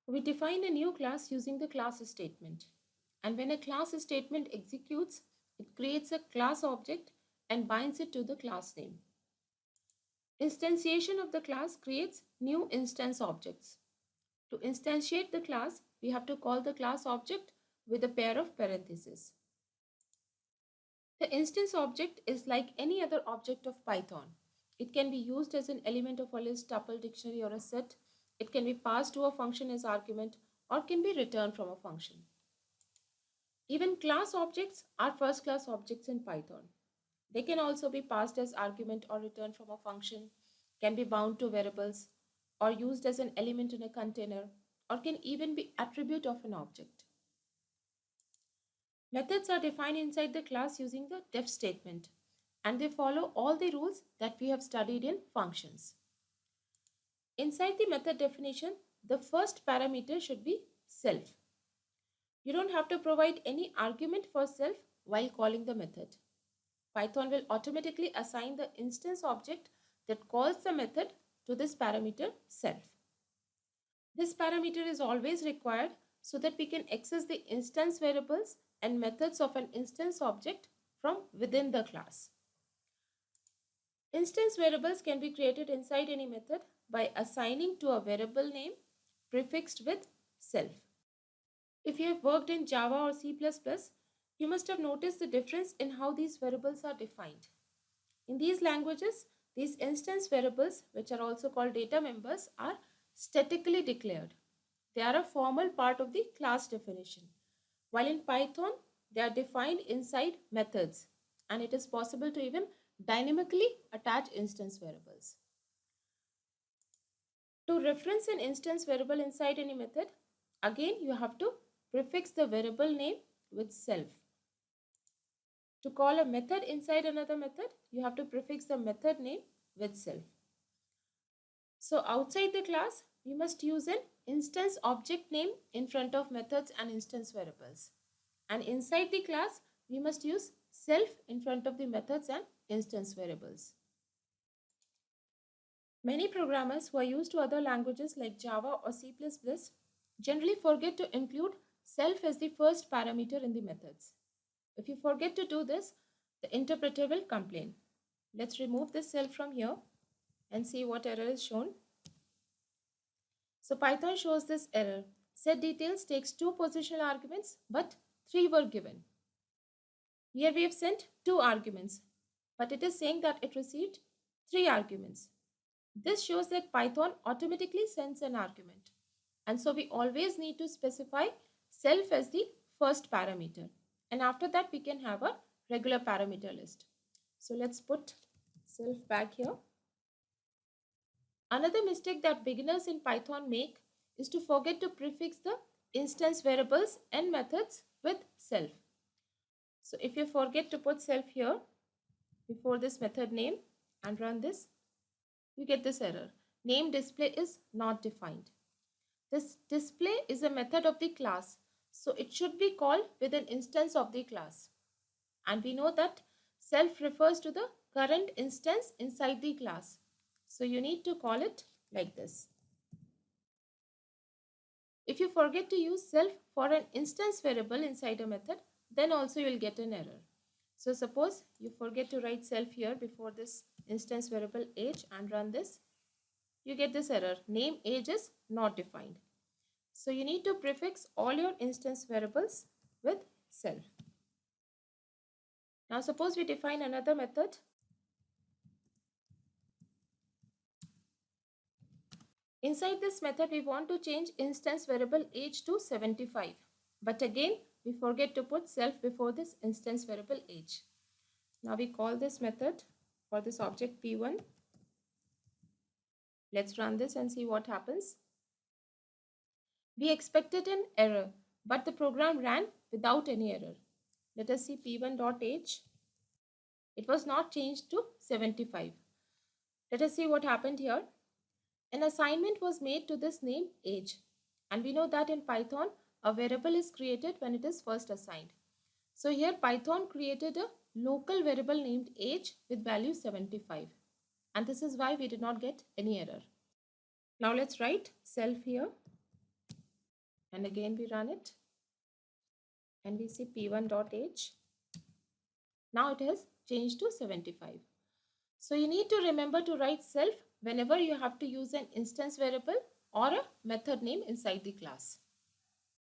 We define a new class using the class statement. And when a class statement executes, it creates a class object and binds it to the class name. Instantiation of the class creates new instance objects. To instantiate the class, we have to call the class object with a pair of parentheses. The instance object is like any other object of Python. It can be used as an element of a list, tuple, dictionary, or a set. It can be passed to a function as argument or can be returned from a function. Even class objects are first class objects in Python. They can also be passed as argument or returned from a function, can be bound to variables, or used as an element in a container, or can even be attribute of an object. Methods are defined inside the class using the def statement, and they follow all the rules that we have studied in functions. Inside the method definition, the first parameter should be self. You don't have to provide any argument for self while calling the method. Python will automatically assign the instance object that calls the method to this parameter self. This parameter is always required so that we can access the instance variables and methods of an instance object from within the class. Instance variables can be created inside any method by assigning to a variable name prefixed with self. If you have worked in Java or C++, you must have noticed the difference in how these variables are defined. In these languages, these instance variables, which are also called data members, are statically declared. They are a formal part of the class definition. While in Python, they are defined inside methods, and it is possible to even dynamically attach instance variables. To reference an instance variable inside any method, again you have to prefix the variable name with self. To call a method inside another method, you have to prefix the method name with self. So outside the class, we must use an instance object name in front of methods and instance variables. And inside the class, we must use self in front of the methods and instance variables. Many programmers who are used to other languages like Java or C++ generally forget to include self as the first parameter in the methods. If you forget to do this, the interpreter will complain. Let's remove this self from here and see what error is shown. So Python shows this error. Set details takes 2 positional arguments, but 3 were given. Here we have sent 2 arguments, but it is saying that it received 3 arguments. This shows that Python automatically sends an argument. And so we always need to specify self as the first parameter. And after that, we can have a regular parameter list. So let's put self back here. Another mistake that beginners in Python make is to forget to prefix the instance variables and methods with self. So if you forget to put self here before this method name and run this, you get this error. Name display is not defined. This display is a method of the class, so it should be called with an instance of the class. And we know that self refers to the current instance inside the class. So you need to call it like this. If you forget to use self for an instance variable inside a method, then also you will get an error. So suppose you forget to write self here before this instance variable age and run this, you get this error. Name age is not defined. So you need to prefix all your instance variables with self. Now suppose we define another method. Inside this method, we want to change instance variable age to 75. But again, we forget to put self before this instance variable age. Now we call this method for this object P1. Let's run this and see what happens. We expected an error, but the program ran without any error. Let us see P1.age. It was not changed to 75. Let us see what happened here. An assignment was made to this name age, and we know that in Python a variable is created when it is first assigned. So here Python created a local variable named age with value 75, and this is why we did not get any error. Now let's write self here. And again we run it and we see p1.age. Now it has changed to 75. So you need to remember to write self whenever you have to use an instance variable or a method name inside the class.